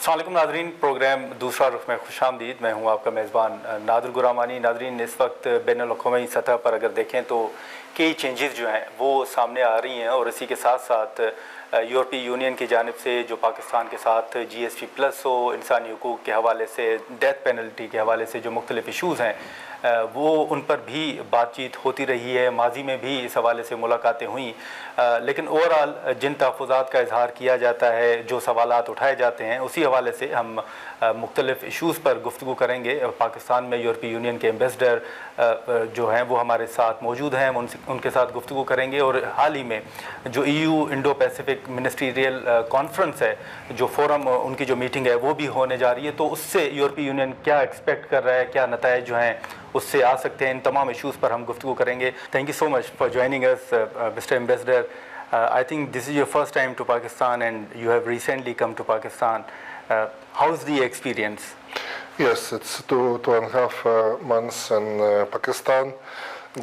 अस्सलाम वालेकुम Nadreen, programme दूसरा रुख में खुश आमदीद। मैं हूँ आपका मेज़बान नादिर गुरामानी। नादरीन, इस वक्त बैनुल-अक़वामी सतह पर अगर देखें तो कई चेंजेस जो हैं वो सामने आ रही हैं, और इसी के साथ साथ यूरोपी यूनियन की जानिब से जो पाकिस्तान के साथ GSP प्लस हो, इंसानी हुकूक़ के हवाले से, डेथ पेनल्टी के हवाले से जो मुख्तलिफ इशूज़ हैं वो उन पर भी बातचीत होती रही है। माजी में भी इस हवाले से मुलाकातें हुई, लेकिन ओवरऑल जिन तहफ़्फ़ुज़ात का इजहार किया जाता है, जो सवालात उठाए जाते हैं, उसी हवाले से हम मुख्तलिफ इशूज़ पर गुफ्तगू करेंगे। पाकिस्तान में यूरोपी यूनियन के एम्बेसडर जो हैं वो हमारे साथ मौजूद हैं, हम उनके साथ गुफ्तगू करेंगे। और हाल ही में जो EU Indo Pacific ministerial conference है, जो फोरम, उनकी जो मीटिंग है वो भी होने जा रही है, तो उससे यूरोपी यूनियन क्या एक्सपेक्ट कर रहा है, क्या नताइज जो हैं उससे आ सकते हैं, इन तमाम इशूज़ पर हम गुफ्तगू करेंगे। Thank you so much for joining us mister ambassador. I think this is your first time to Pakistan and you have recently come to Pakistan. How's the experience? Yes, it's two and a half months in Pakistan,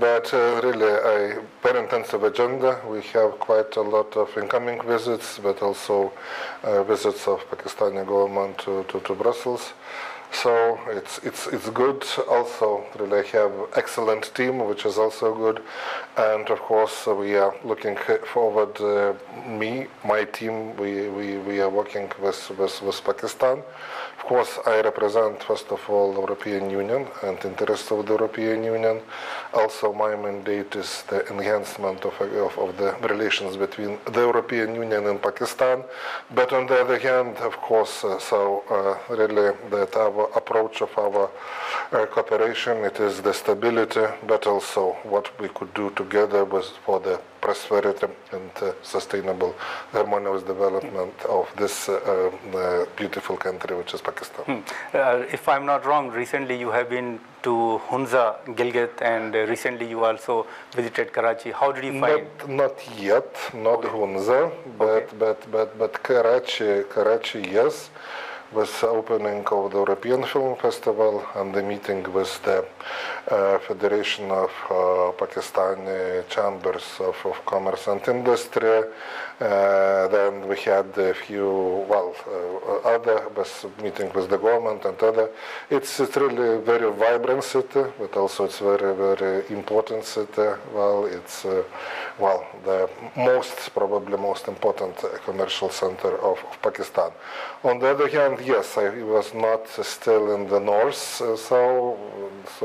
but really a very intensive agenda. We have quite a lot of incoming visits, but also visits of Pakistani government to Brussels. So it's good. Also, really have excellent team, which is also good, and of course we are looking forward. My team, we are working with Pakistan. Of course, I represent first of all the European Union and interests of the European Union. Also, my mandate is the enhancement of the relations between the European Union and Pakistan. But on the other hand, of course, really that our approach of our cooperation, it is the stability, but also what we could do together for the prosperity and sustainable harmonious development of this beautiful country, which is Pakistan. If I'm not wrong, recently you have been to Hunza, Gilgit, and recently you also visited Karachi. How did you find? Not yet, not okay. Hunza, but Karachi, yes. With the opening of the European Film Festival and the meeting with the Federation of Pakistani Chambers of Commerce and Industry. Then we had a few, other meeting with the government and other. It's really a very vibrant city, but also it's very, very important city. It's the probably most important commercial center of Pakistan. On the other hand, yes, I was not still in the north, so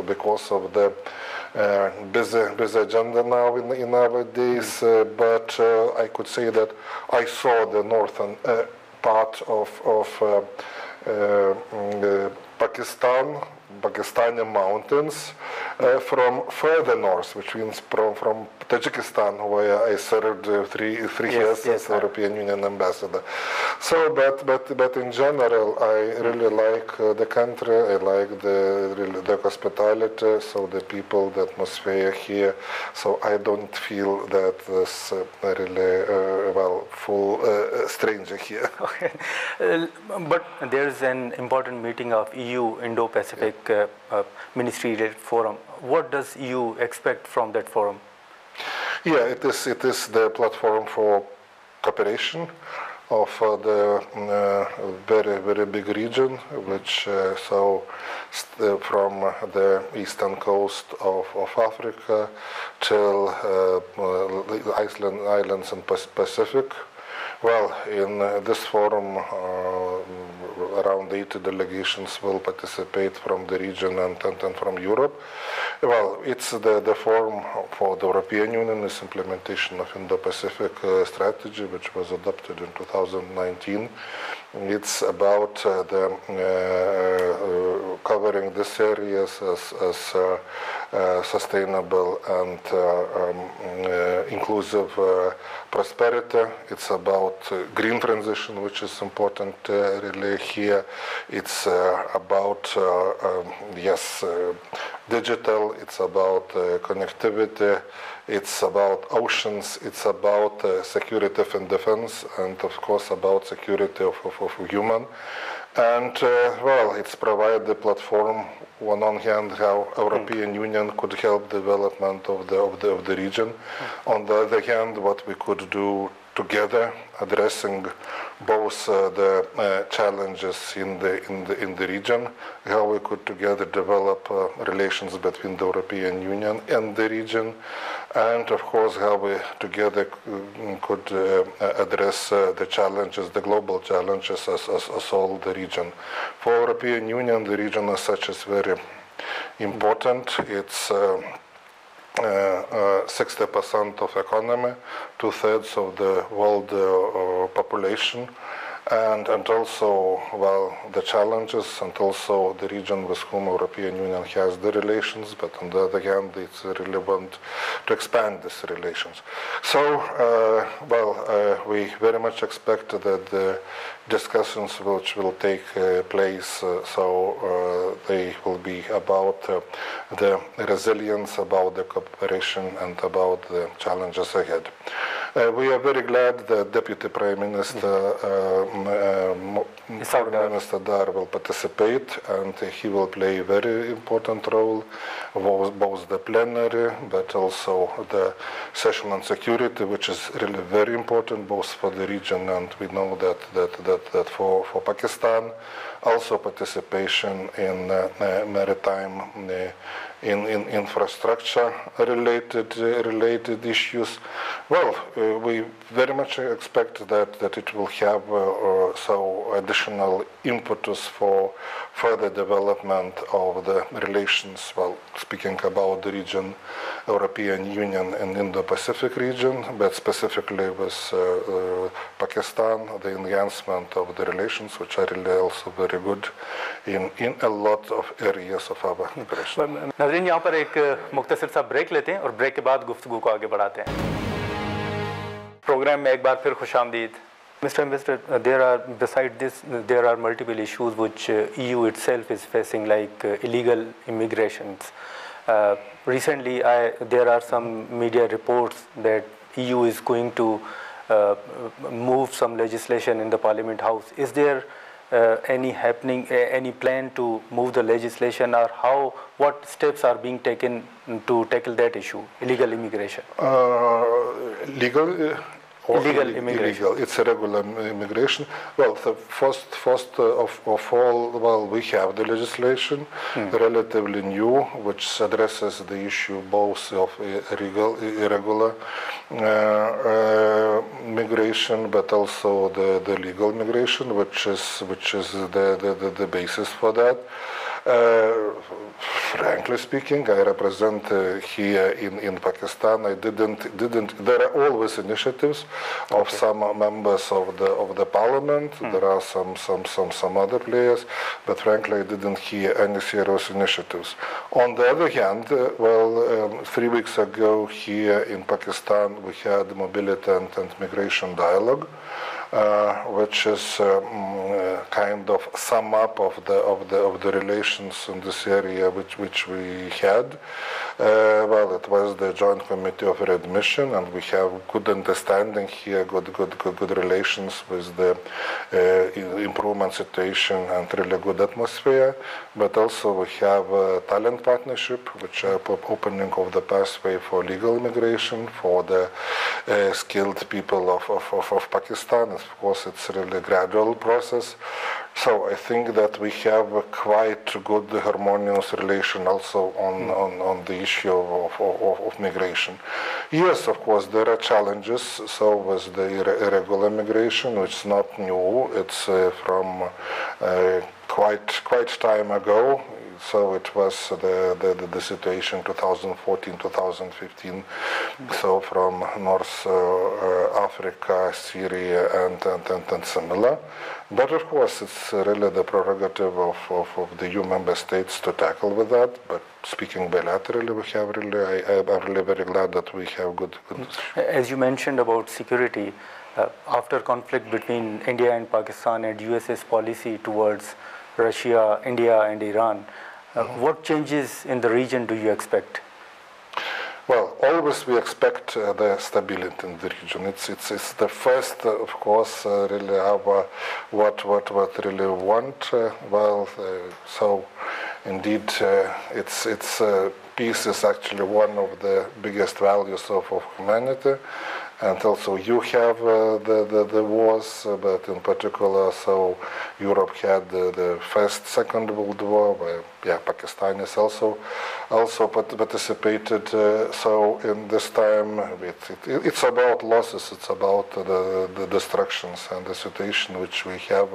because of the busy agenda now in our days, but I could say that I saw the northern part of Pakistani mountains from further north, which means from Tajikistan, where I served three years as European Union ambassador. So, but in general, I really like the country. I like the hospitality, so the people, the atmosphere here. So I don't feel that this really full stranger here. Okay, but there is an important meeting of EU Indo-Pacific Ministerial Forum. What does EU expect from that forum? Yeah, it is the platform for cooperation of the very, very big region, which from the eastern coast of Africa till islands in Pacific. Well, in this forum, around 80 delegations will participate from the region and from Europe. Well, it's the forum for the European Union is implementation of Indo-Pacific strategy, which was adopted in 2019. It's about covering these areas as sustainable and inclusive prosperity. It's about green transition, which is important really here. It's about digital. It's about connectivity. It's about oceans. It's about security and defense, and of course about security of human. And it's provide the platform. On one hand, how European Union could help development of the region. On the other hand, what we could do together, addressing both the challenges in the region, how we could together develop relations between the European Union and the region, and of course how we together could address the challenges, the global challenges as all the region. For European Union, the region as such is very important. It's 60% of economy, 2/3 of the world population, and also, well, the challenges, and also the region with whom European Union has the relations, but on the other hand, it's relevant to expand these relations. So, we very much expect that the discussions which will take place, they will be about the resilience, about the cooperation, and about the challenges ahead. We are very glad that Deputy Prime Minister Foreign Minister Dar will participate, and he will play a very important role, both the plenary, but also the session on security, which is really very important both for the region, and we know that for Pakistan, also participation in maritime in infrastructure related issues. Well, we very much expect that it will have additional impetus for further development of the relations. Well, speaking about the region, European Union and Indo-Pacific region, but specifically with Pakistan, the enhancement of the relations, which are really also very good in a lot of areas of our cooperation. नाज़रीन, यहाँ पर एक मुख्तसर सा break लेते हैं और break के बाद गुफ्तगू को आगे बढ़ाते हैं. प्रोग्राम में एक बार फिर खुशामदीद. Mr. Ambassador, beside this, there are multiple issues which EU itself is facing, like illegal immigrations. Recently, there are some media reports that EU is going to move some legislation in the Parliament House. Is there any plan to move the legislation, or what steps are being taken to tackle that issue, illegal immigration? Illegal immigration. Illegal. It's irregular immigration. Well, the first of all, well, we have the legislation, relatively new, which addresses the issue both of irregular migration, but also the legal migration, which is the basis for that. Frankly speaking, I represent here in Pakistan. There are always initiatives of some members of the parliament. There are some other players, but frankly, I didn't hear any serious initiatives. On the other hand, 3 weeks ago here in Pakistan, we had mobility and migration dialogue, which is kind of sum up of the relations in this area which we had. It was the Joint Committee of Readmission, and we have good understanding here, good relations with the improvement situation and really good atmosphere. But also we have a talent partnership, which are opening of the pathway for legal immigration for the skilled people of Pakistan. Of course, it's really a gradual process. So I think that we have a quite good harmonious relation also on the issue of migration. Yes, of course, there are challenges. So with the irregular migration, which is not new, it's from quite time ago. So it was the situation 2014, 2015. So from North Africa, Syria, and similar. But of course, it's really the prerogative of the EU member states to tackle with that. But speaking bilaterally, we have I'm really very glad that we have good. As you mentioned about security, after conflict between India and Pakistan and US's policy towards Russia, India, and Iran, what changes in the region do you expect? Well, always we expect the stability in the region. It's the first, of course, really what really want. So indeed, it's peace is actually one of the biggest values of humanity. and also you have the wars, but in particular, so Europe had the first, Second World War, where Pakistan is also participated. So in this time, it's about losses, it's about the destructions and the situation which we have,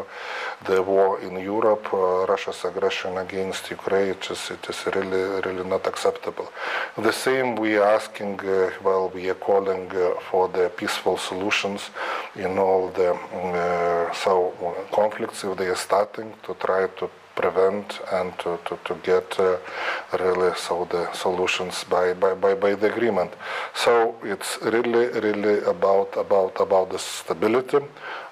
the war in Europe, Russia's aggression against Ukraine. It is really not acceptable. The same we are asking, we are calling for the peaceful solutions in all the conflicts if they are starting, to try to prevent and to get really the solutions by the agreement. So it's really about the stability,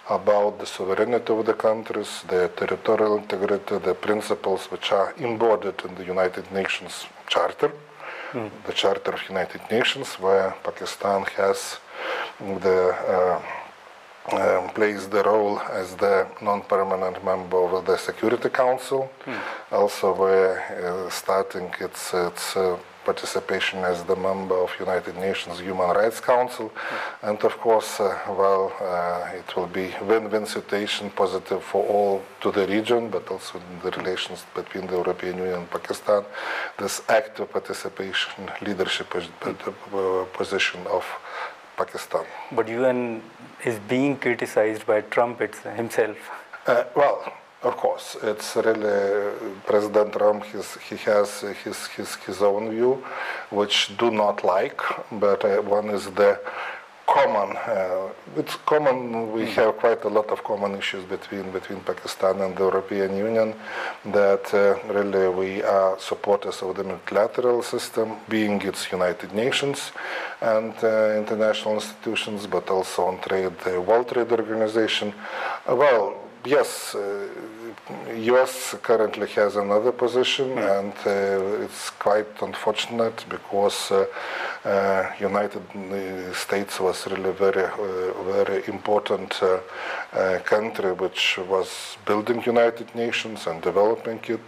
about the sovereignty of the countries, the territorial integrity, the principles which are embodied in the United Nations Charter, the Charter of United Nations, where Pakistan has plays the role as the non-permanent member of the Security Council. Also, we're starting its participation as the member of United Nations Human Rights Council, and of course, it will be win-win situation, positive for all to the region, but also in the relations between the European Union and Pakistan. This active participation, leadership position of Pakistan. But UN is being criticized by Trump himself. Of course, it's really President Trump. He has his own view, which do not like. But one is the common. It's common. We have quite a lot of common issues between Pakistan and the European Union. That really we are supporters of the multilateral system, being its United Nations and international institutions, but also on trade, the World Trade Organization. Yes, U.S. currently has another position, and it's quite unfortunate because United States was really very important country which was building United Nations and developing it.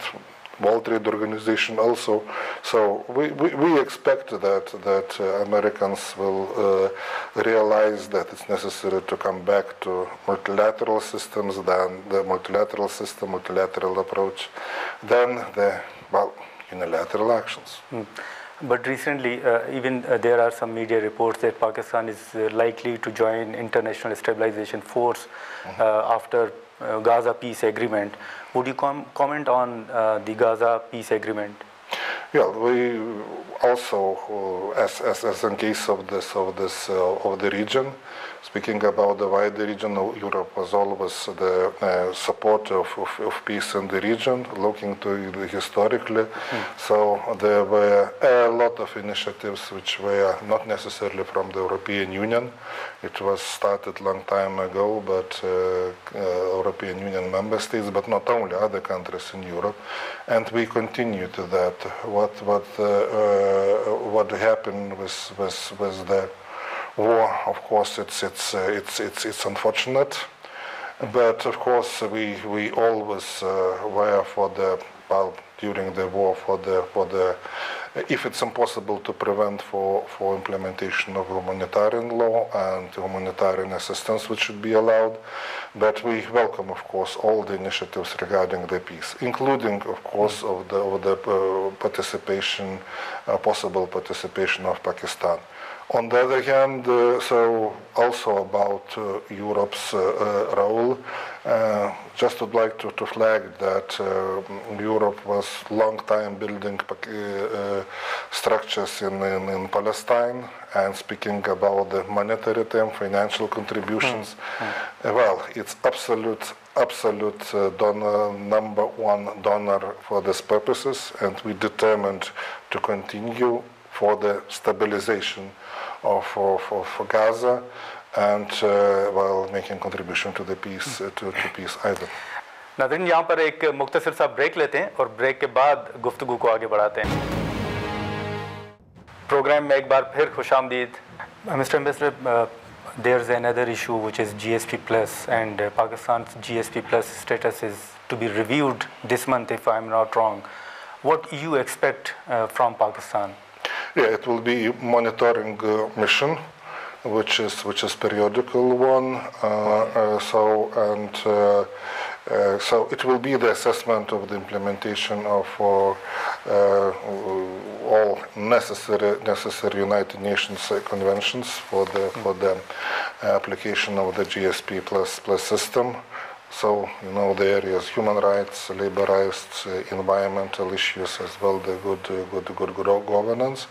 World Trade Organization also. So we expect that Americans will realize that it's necessary to come back to multilateral systems, then the multilateral system, multilateral approach, then the unilateral actions. But recently, even there are some media reports that Pakistan is likely to join International Stabilization Force after Gaza peace agreement. Would you comment on the Gaza peace agreement? Yeah, we also, as in case of the region, speaking about the wider region, Europe was always the supporter of peace in the region, looking to it historically. So there were a lot of initiatives which were not necessarily from the European Union. It was started long time ago, but European Union member states, but not only other countries in Europe, and we continue to that. What happened with the war, of course, it's unfortunate, but of course we always were for the during the war for the if it's impossible to prevent for implementation of humanitarian law and humanitarian assistance which should be allowed, but we welcome of course all the initiatives regarding the peace, including of course of the participation, possible participation of Pakistan. On the other hand, so also about Europe's role, just would like to flag that Europe was long time building structures in Palestine, and speaking about the monetary term, financial contributions, it's absolute donor, number one donor for these purposes, and we determined to continue for the stabilization of Gaza and while making contribution to the peace to peace either. नाज़रीन, यहाँ पर एक मुख्तसर सा break लेते हैं और break के बाद गुफ्तगू को आगे बढ़ाते हैं. प्रोग्राम में एक बार फिर खुशामदीद. Mr. Ambassador, there's another issue which is GSP Plus, and Pakistan's GSP Plus status is to be reviewed this month, if I'm not wrong. What you expect from Pakistan? Yeah, it will be monitoring mission which is periodical one. So it will be the assessment of the implementation of all necessary United Nations conventions for the application of the GSP plus system. So, you know, the areas human rights, labor rights, environmental issues, as well the good governance.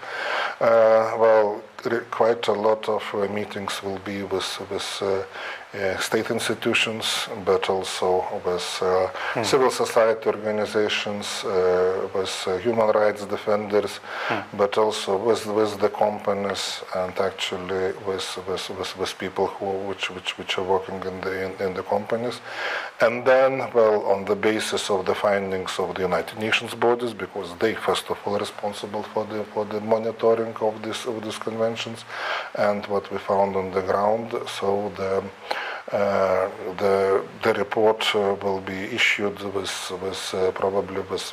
Quite a lot of meetings will be with state institutions, but also with civil society organizations, with human rights defenders, but also with the companies, and actually with people which are working in the companies. And then, well, on the basis of the findings of the United Nations bodies, because they first of all are responsible for the monitoring of these conventions, and what we found on the ground. So the report will be issued probably with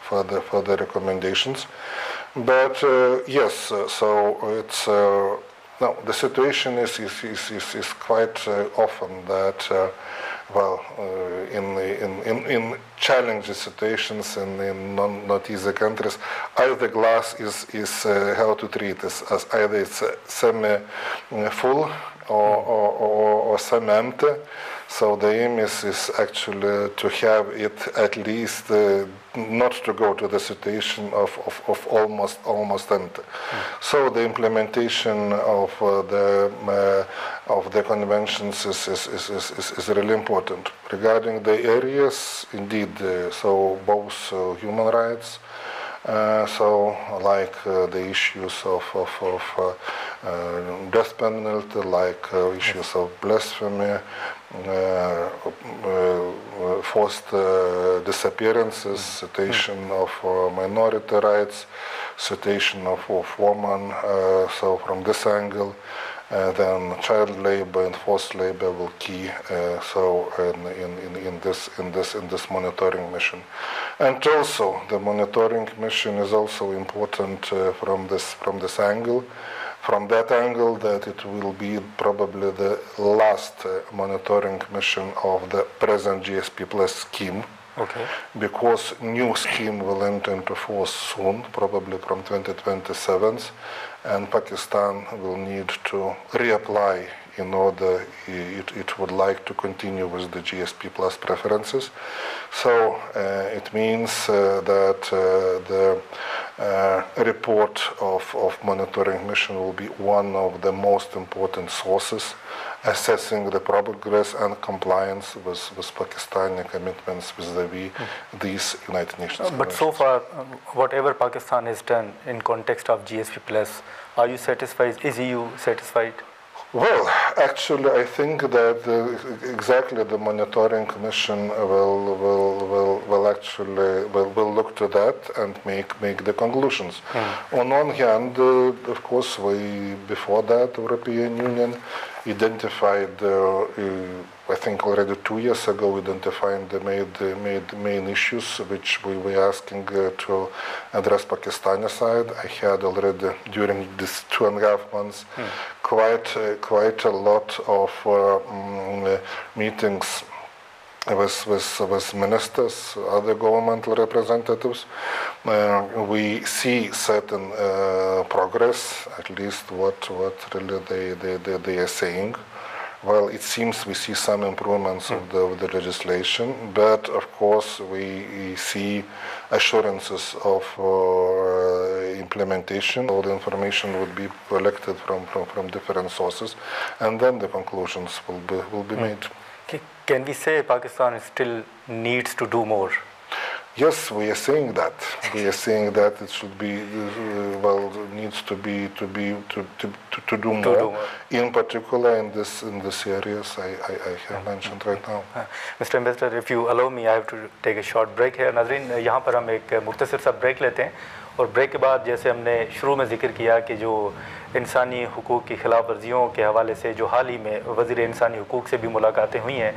further recommendations. But yes, so it's no, the situation is quite often that. In challenging situations in not easy countries, either glass is how to treat it as either it's semi-full or semi-empty. So the aim is actually to have it at least not to go to the situation of almost empty. So the implementation of the conventions is really important. Regarding the areas, indeed, so both human rights, so like the issues of death penalty, like issues of blasphemy, forced disappearances, situation of minority rights, situation of women. So from this angle, then child labor and forced labor will key. So in this monitoring mission, and also the monitoring mission is also important from this angle. From that angle, that it will be probably the last monitoring mission of the present GSP Plus scheme. Okay. Because new scheme will enter into force soon, probably from 2027, and Pakistan will need to reapply in order it would like to continue with the GSP Plus preferences. So it means that the report of monitoring mission will be one of the most important sources assessing the progress and compliance with Pakistani commitments vis-a-vis these United Nations. But so far, whatever Pakistan has done in context of GSP Plus, are you satisfied? Is EU satisfied? Well, actually, I think that exactly the monitoring mission will look to that and make the conclusions. On one hand, of course, before that, European Union identified, I think already 2 years ago, identified the main issues which we were asking to address Pakistani side. I had already during these 2.5 months quite a lot of meetings with ministers, other governmental representatives. We see certain progress, at least what really they are saying. Well, it seems we see some improvements of the legislation, but of course we see assurances of implementation. All the information would be collected from different sources, and then the conclusions will be made. Can we say Pakistan still needs to do more? Yes, we are saying that. We are saying that it should be, needs to do more. In particular, in this areas I have mentioned right now. Mr. Ambassador, if you allow me, I have to take a short break here. नाज़रीन, यहाँ पर हम एक मुख्तसर सा break लेते हैं, और ब्रेक के बाद जैसे हमने शुरू में जिक्र किया कि जो इंसानी हुकूक की खिलाफ वर्जियों के हवाले से जो हाल ही में वज़ीर इंसानी हुकूक से भी मुलाकातें हुई हैं,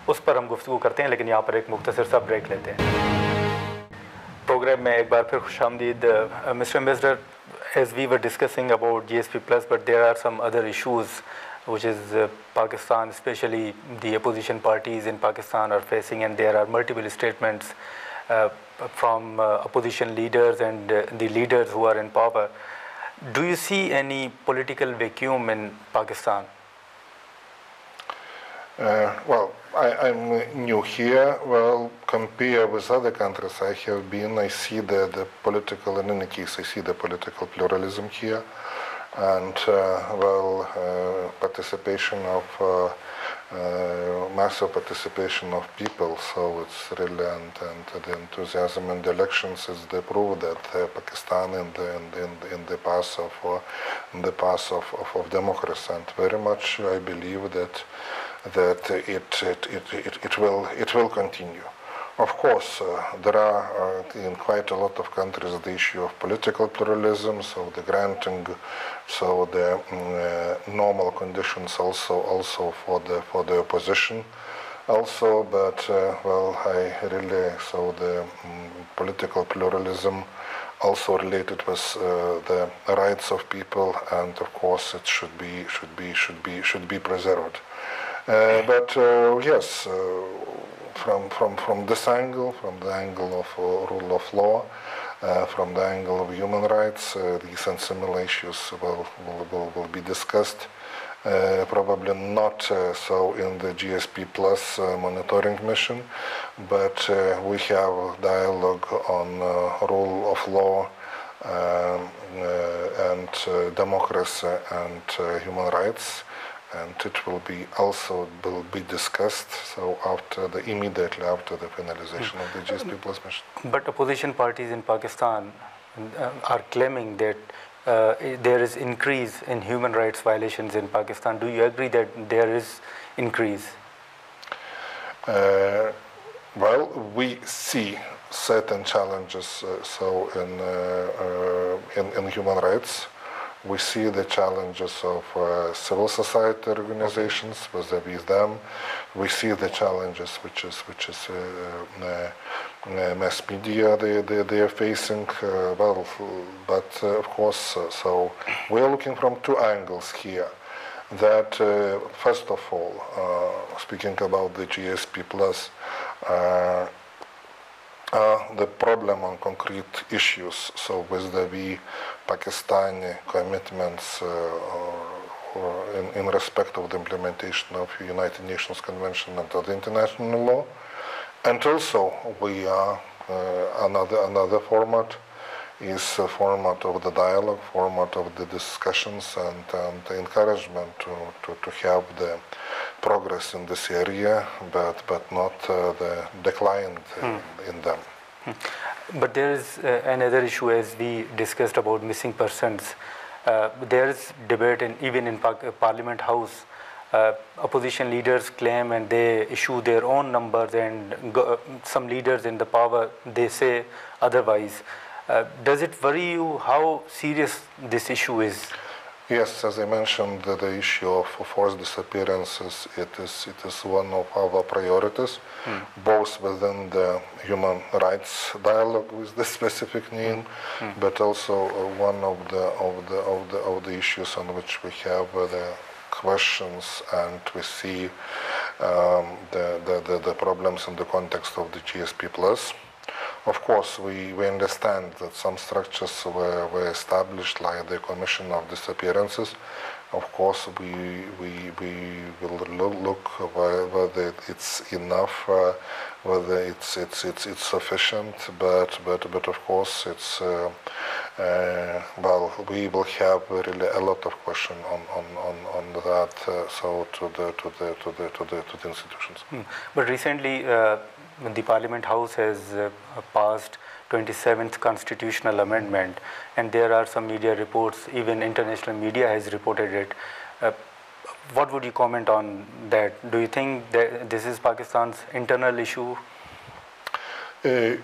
उस पर हम गुफ्तगू करते हैं, लेकिन यहाँ पर एक मुख्तसर सा ब्रेक लेते हैं. प्रोग्राम में एक बार फिर खुशामदीद. Mister ambassador, as we were discussing about GSP Plus, but there are some other issues which is Pakistan, especially the opposition parties in Pakistan are facing, and there are multiple statements from opposition leaders and the leaders who are in power. Do you see any political vacuum in Pakistan? Well, I'm new here. Well, compared with other countries I have been, I see the political, in any case, I see the political pluralism here. And, participation of, massive participation of people. So it's really, and the enthusiasm in the elections is the proof that Pakistan in the path of democracy. And very much I believe that it will continue. Of course, there are in quite a lot of countries the issue of political pluralism, so the granting, so the normal conditions also for the opposition, also. But I really so the political pluralism also related with the rights of people, and of course it should be preserved. But yes. From this angle, from the angle of rule of law, from the angle of human rights, these and similar issues will be discussed. Probably not so in the GSP Plus monitoring mission, but we have dialogue on rule of law and democracy and human rights. And it will be discussed. So immediately after the finalization of the GSP Plus mission. But opposition parties in Pakistan are claiming that there is increase in human rights violations in Pakistan. Do you agree that there is increase? Well, we see certain challenges. So in human rights. We see the challenges of civil society organizations with them. We see the challenges which is mass media they are facing. But of course, so we are looking from two angles here. That first of all, speaking about the GSP Plus. The problem on concrete issues, so with the Pakistani commitments in respect of the implementation of United Nations Convention and the international law, and also we are another format is a format of the dialogue, format of the discussions and the encouragement to have the progress in this area, but not the decline in them. But there is another issue, as we discussed about missing persons. There is debate even in Parliament House. Opposition leaders claim and they issue their own numbers, and some leaders in the power, they say otherwise. Does it worry you how serious this issue is? Yes, as I mentioned, the issue of forced disappearances, it is one of our priorities, both within the human rights dialogue with the specific name, but also one of the issues on which we have the questions, and we see the problems in the context of the GSP Plus. Of course, we understand that some structures were established, like the Commission of Disappearances. Of course, we will look whether it's enough, whether it's sufficient. But of course, it's we will have really a lot of question on that. So to the institutions. But recently. The Parliament House has passed 27th constitutional amendment, and there are some media reports, even international media has reported it. What would you comment on that? Do you think that this is Pakistan's internal issue? It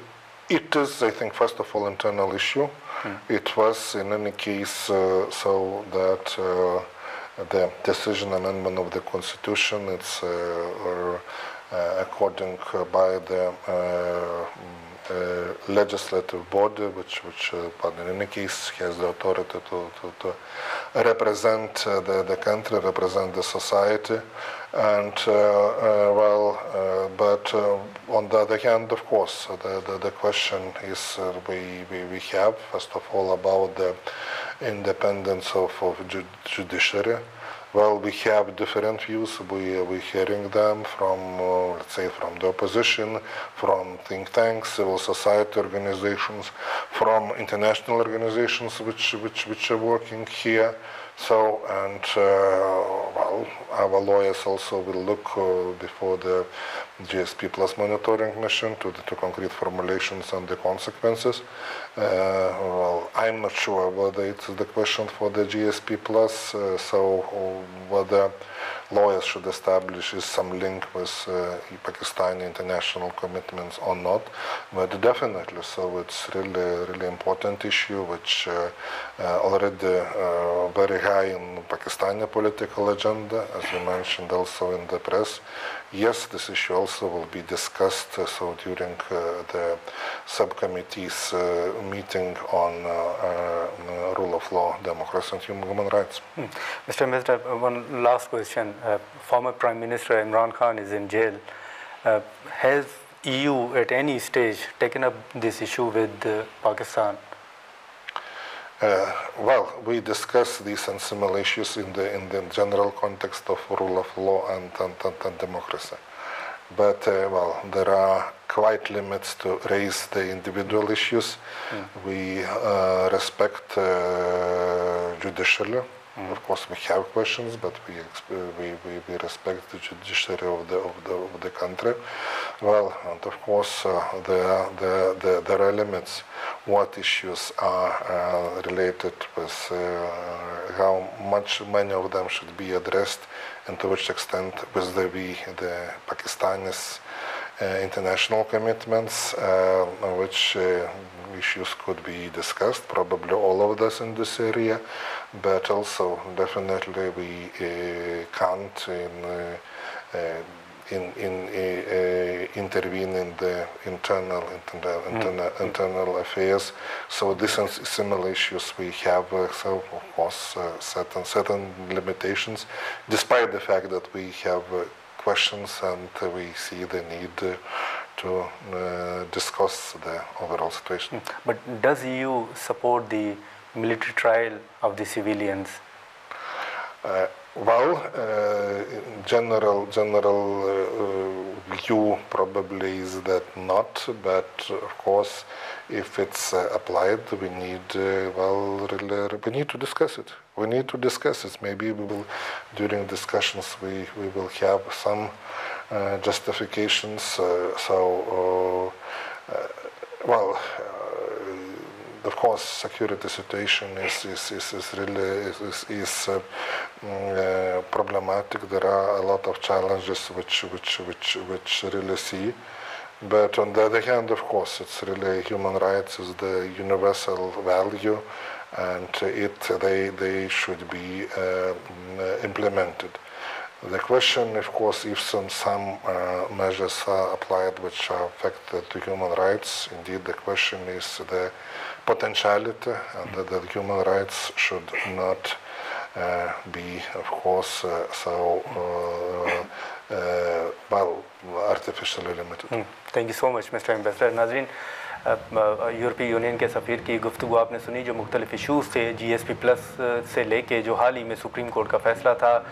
is, I think, first of all, internal issue. It was, in any case, so that the decision amendment of the Constitution, it's according by the legislative body, which but in any case has the authority to represent the country, represent the society, and but on the other hand, of course, the question is we have first of all about the independence of judiciary. Well, we have different views. We're hearing them from, let's say, from the opposition, from think tanks, civil society organizations, from international organizations which are working here. So, and our lawyers also will look before the GSP Plus monitoring mission to concrete formulations and the consequences. I'm not sure whether it's the question for the GSP Plus, so whether lawyers should establish some link with Pakistani international commitments or not, but definitely, so it's really important issue which already very high in Pakistani political agenda, as you mentioned also in the press. Yes, this issue also will be discussed so during the subcommittee's meeting on rule of law, democracy and human rights. Mr. Ambassador, one last question. Former Prime Minister Imran Khan is in jail. Has EU at any stage taken up this issue with Pakistan? Well, we discuss these and similar issues in the general context of rule of law and democracy. But well, there are quite limits to raise the individual issues. We respect judicially. Of course, we have questions, but we respect the judiciary of the country. Well, and of course, there are limits. What issues are related with how many of them should be addressed, and to which extent with the Pakistanis international commitments, which issues could be discussed, probably all of this in this area, but also definitely we can't intervene in the internal affairs. So these and similar issues we have, so of course certain limitations, despite the fact that we have questions and we see the need to discuss the overall situation. But does EU support the military trial of the civilians? Well, general view probably is that not, but of course, if it's applied, we need we need to discuss it. We need to discuss it. Maybe we will, during discussions, we will have some justifications. Of course, security situation is really problematic. There are a lot of challenges which really see. But on the other hand, of course, it's really human rights is the universal value, and they should be implemented. The question, of course, if some measures are applied which are affected to human rights, indeed the question is the potentiality, and that the human rights should not be, of course, artificially limited. Thank you so much, Mr. Ambassador. नाज़रीन, यूरोपी union के सफ़ीर की गुफ्तगू आपने सुनी, जो मुख्तलिफ issues थे GSP plus से लेके जो हाल ही में सुप्रीम कोर्ट का फ़ैसला था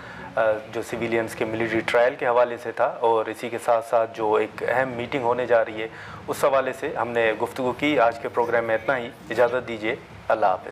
जो सिविलियंस के मिलिट्री ट्रायल के हवाले से था, और इसी के साथ साथ जो एक अहम मीटिंग होने जा रही है उस हवाले से हमने गुफ्तगू की। आज के प्रोग्राम में इतना ही। इजाज़त दीजिए। अल्लाह हाफ़िज़।